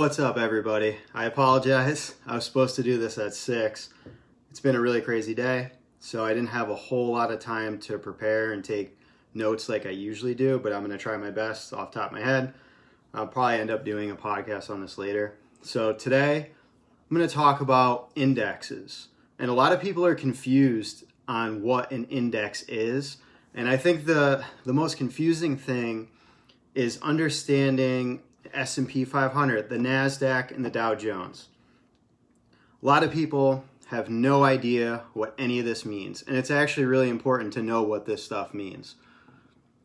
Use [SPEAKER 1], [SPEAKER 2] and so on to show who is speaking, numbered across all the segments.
[SPEAKER 1] What's up, everybody? I apologize. I was supposed to do this at 6. It's been a really crazy day, so I didn't have a whole lot of time to prepare and take notes like I usually do, but I'm going to try my best off the top of my head. I'll probably end up doing a podcast on this later. So today, I'm going to talk about indexes. And a lot of people are confused on what an index is. And I think the most confusing thing is understanding SP 500, the Nasdaq, and the Dow Jones. A lot of people have no idea what any of this means, and it's actually really important to know what this stuff means.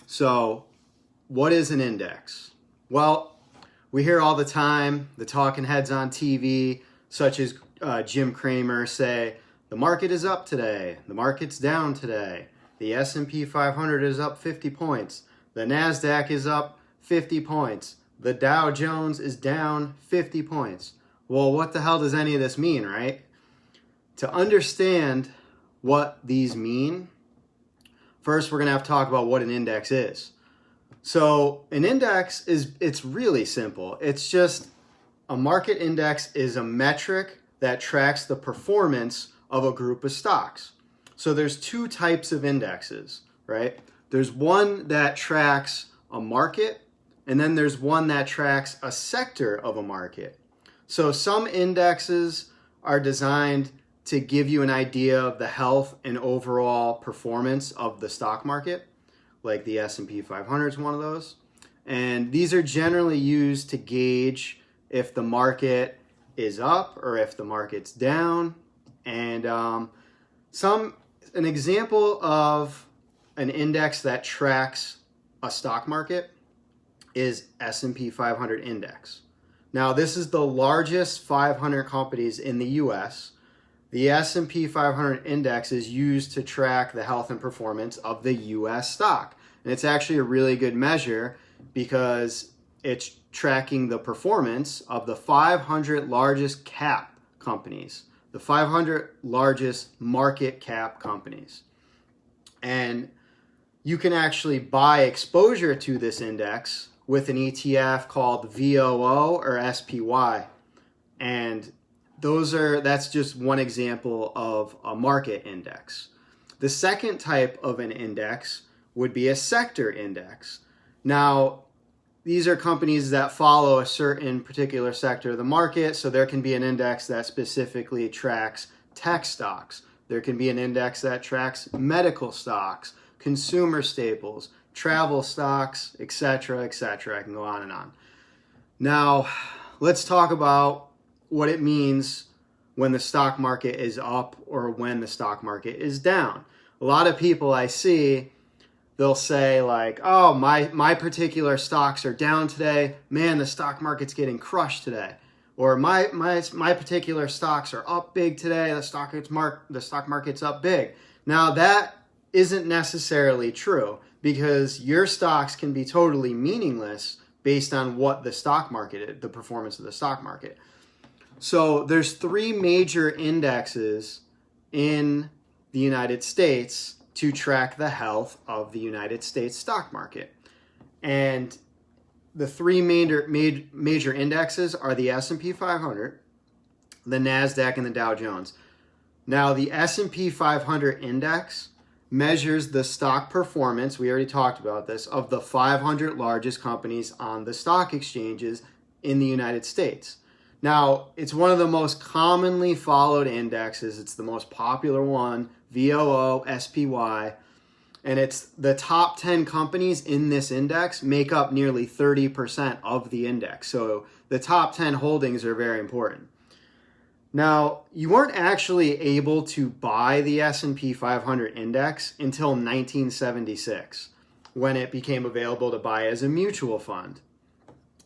[SPEAKER 1] So, what is an index? Well, we hear all the time the talking heads on TV, such as Jim Cramer, say, the market is up today, the market's down today, the SP 500 is up 50 points, the Nasdaq is up 50 points, the Dow Jones is down 50 points. Well, what the hell does any of this mean, right? To understand what these mean, first we're going to have to talk about what an index is. So an index it's really simple. It's just a market index is a metric that tracks the performance of a group of stocks. So there's two types of indexes, right? There's one that tracks a market, and then there's one that tracks a sector of a market. So some indexes are designed to give you an idea of the health and overall performance of the stock market, like the SP 500 is one of those. And these are generally used to gauge if the market is up or if the market's down. And an example of an index that tracks a stock market is S&P 500 index. Now, this is the largest 500 companies in the US. The S&P 500 index is used to track the health and performance of the US stock. And it's actually a really good measure because it's tracking the performance of the 500 largest cap companies, the 500 largest market cap companies. And you can actually buy exposure to this index with an ETF called VOO or SPY. And that's just one example of a market index. The second type of an index would be a sector index. Now, these are companies that follow a certain particular sector of the market, so there can be an index that specifically tracks tech stocks. There can be an index that tracks medical stocks, consumer staples, travel stocks, etc., etc. I can go on and on. Now, let's talk about what it means when the stock market is up or when the stock market is down. A lot of people I see, they'll say like, oh, my particular stocks are down today. Man, the stock market's getting crushed today. Or my particular stocks are up big today. The stock market's up big. Now, that isn't necessarily true because your stocks can be totally meaningless based on what the stock market is, the performance of the stock market. So there's 3 major indexes in the United States to track the health of the United States stock market. And the 3 major indexes are the S&P 500, the Nasdaq, and the Dow Jones. Now, the S&P 500 index measures the stock performance, we already talked about this, of the 500 largest companies on the stock exchanges in the United States. Now, it's one of the most commonly followed indexes. It's the most popular one, VOO, SPY, and it's the top 10 companies in this index make up nearly 30% of the index. So the top 10 holdings are very important. Now, you weren't actually able to buy the S&P 500 index until 1976, when it became available to buy as a mutual fund.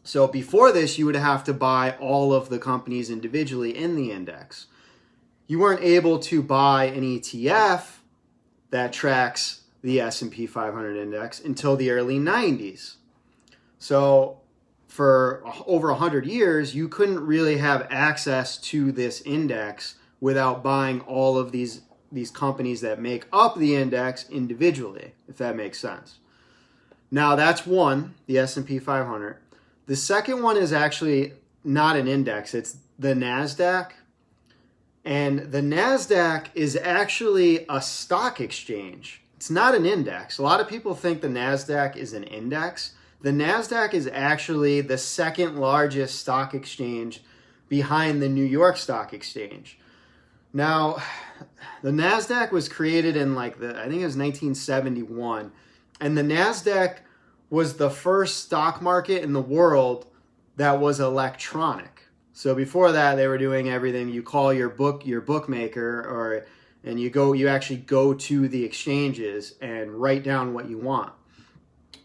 [SPEAKER 1] So before this, you would have to buy all of the companies individually in the index. You weren't able to buy an ETF that tracks the S&P 500 index until the early 90s. So for over 100 years, you couldn't really have access to this index without buying all of these companies that make up the index individually, if that makes sense. Now that's one, the S&P 500. The second one is actually not an index, it's the Nasdaq. And the Nasdaq is actually a stock exchange. It's not an index. A lot of people think the Nasdaq is an index. The Nasdaq is actually the second largest stock exchange behind the New York Stock Exchange. Now, the Nasdaq was created in I think it was 1971. And the Nasdaq was the first stock market in the world that was electronic. So before that, they were doing everything. You call your bookmaker, and you actually go to the exchanges and write down what you want.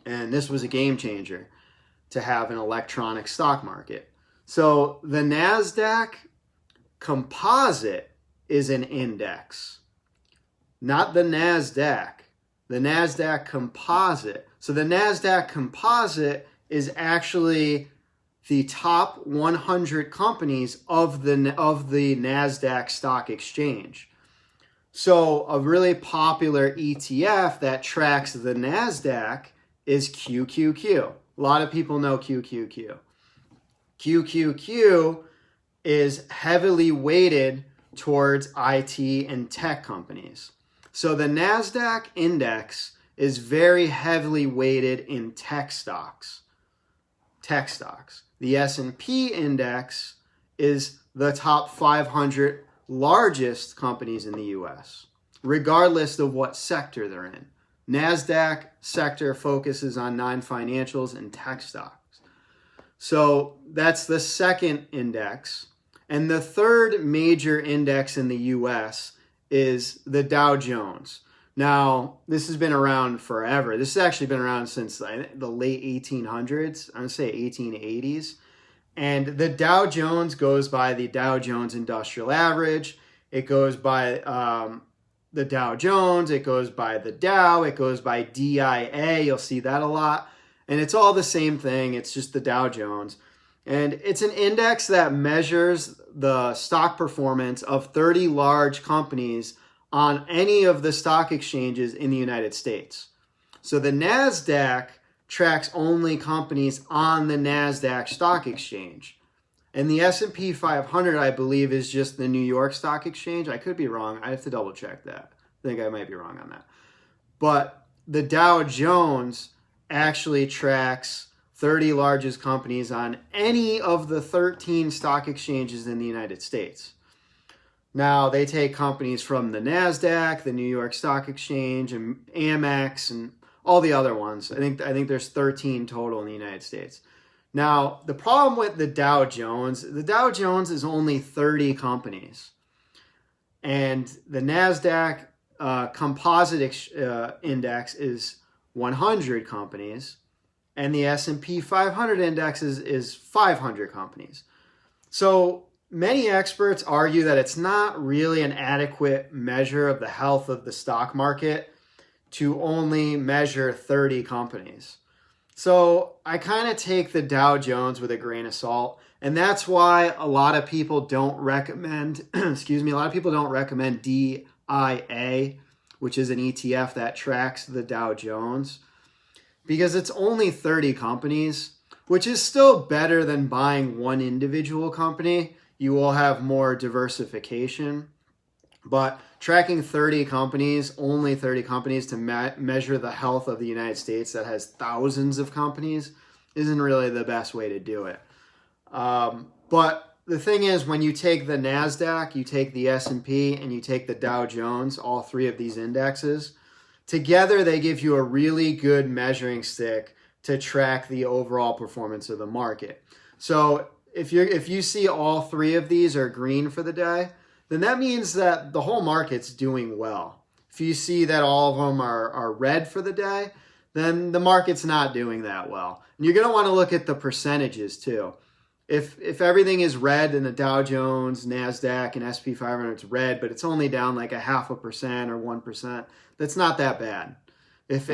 [SPEAKER 1] And this was a game changer to have an electronic stock market. So the Nasdaq Composite is an index, not the Nasdaq. The Nasdaq Composite. So the Nasdaq Composite is actually the top 100 companies of the Nasdaq Stock Exchange. So a really popular ETF that tracks the Nasdaq is QQQ. A lot of people know QQQ. QQQ is heavily weighted towards IT and tech companies. So the Nasdaq index is very heavily weighted in tech stocks. The S&P index is the top 500 largest companies in the US, regardless of what sector they're in. Nasdaq sector focuses on non-financials and tech stocks. So that's the second index. And the third major index in the US is the Dow Jones. Now, this has been around forever. This has actually been around since the late 1800s. I'm going to say 1880s. And the Dow Jones goes by the Dow Jones Industrial Average. It goes by the Dow Jones. It goes by the Dow. It goes by DIA. You'll see that a lot. And it's all the same thing. It's just the Dow Jones. And it's an index that measures the stock performance of 30 large companies on any of the stock exchanges in the United States. So the Nasdaq tracks only companies on the Nasdaq Stock Exchange. And the SP 500, I believe, is just the New York Stock Exchange. I could be wrong. I have to double check that. I think I might be wrong on that. But the Dow Jones actually tracks 30 largest companies on any of the 13 stock exchanges in the United States. Now, they take companies from the Nasdaq, the New York Stock Exchange, and Amex, and all the other ones. I think there's 13 total in the United States. Now, the problem with the Dow Jones is only 30 companies. And the Nasdaq Composite Index is 100 companies. And the S&P 500 Index is 500 companies. So many experts argue that it's not really an adequate measure of the health of the stock market to only measure 30 companies. So I kind of take the Dow Jones with a grain of salt. And that's why a lot of people don't recommend, DIA, which is an ETF that tracks the Dow Jones, because it's only 30 companies, which is still better than buying one individual company. You will have more diversification. But tracking 30 companies, only 30 companies to measure the health of the United States that has thousands of companies isn't really the best way to do it. But the thing is, when you take the Nasdaq, you take the S&P, and you take the Dow Jones, all three of these indexes, together they give you a really good measuring stick to track the overall performance of the market. So if you see all three of these are green for the day, then that means that the whole market's doing well. If you see that all of them are red for the day, then the market's not doing that well. And you're going to want to look at the percentages too. If everything is red in the Dow Jones, Nasdaq, and SP 500, it's red, but it's only down like 0.5% or 1%, that's not that bad. If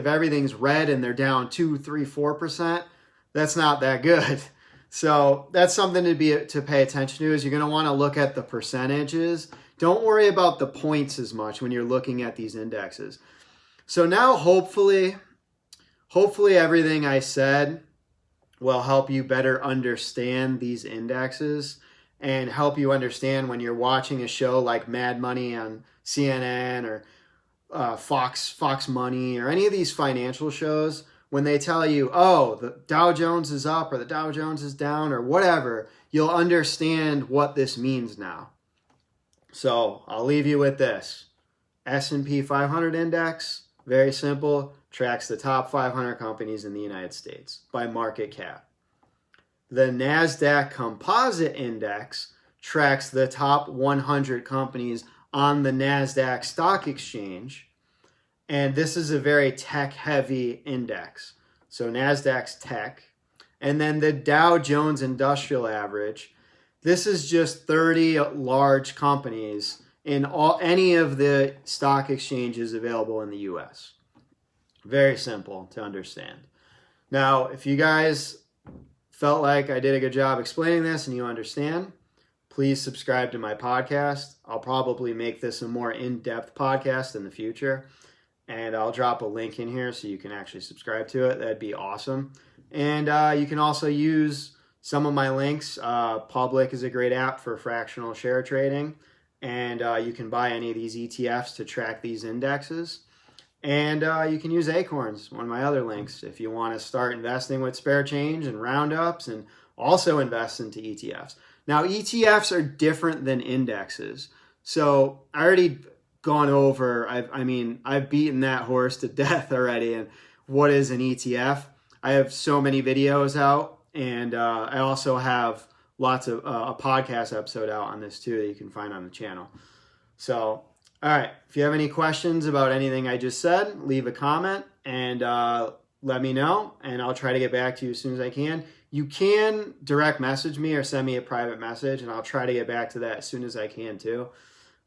[SPEAKER 1] everything's red and they're down 2, 3, 4%, that's not that good. So that's something to pay attention to, is you're going to want to look at the percentages. Don't worry about the points as much when you're looking at these indexes. So now hopefully everything I said will help you better understand these indexes and help you understand when you're watching a show like Mad Money on CNN or Fox Money or any of these financial shows, when they tell you, oh, the Dow Jones is up or the Dow Jones is down or whatever, you'll understand what this means now. So I'll leave you with this. S&P 500 index, very simple, tracks the top 500 companies in the United States by market cap. The Nasdaq Composite index tracks the top 100 companies on the Nasdaq stock exchange. And this is a very tech-heavy index. So Nasdaq's tech. And then the Dow Jones Industrial Average. This is just 30 large companies in any of the stock exchanges available in the U.S. Very simple to understand. Now, if you guys felt like I did a good job explaining this and you understand, please subscribe to my podcast. I'll probably make this a more in-depth podcast in the future. And I'll drop a link in here so you can actually subscribe to it. That'd be awesome. And you can also use some of my links. Public is a great app for fractional share trading. And you can buy any of these ETFs to track these indexes. And you can use Acorns, one of my other links, if you want to start investing with spare change and roundups and also invest into ETFs. Now, ETFs are different than indexes. So I already gone over, I've beaten that horse to death already. And what is an ETF? I have so many videos out, and I also have lots of a podcast episode out on this too that you can find on the channel. So, all right, if you have any questions about anything I just said, leave a comment and let me know, and I'll try to get back to you as soon as I can. You can direct message me or send me a private message, and I'll try to get back to that as soon as I can too.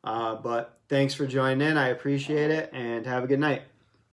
[SPEAKER 1] But thanks for joining in. I appreciate it, and have a good night.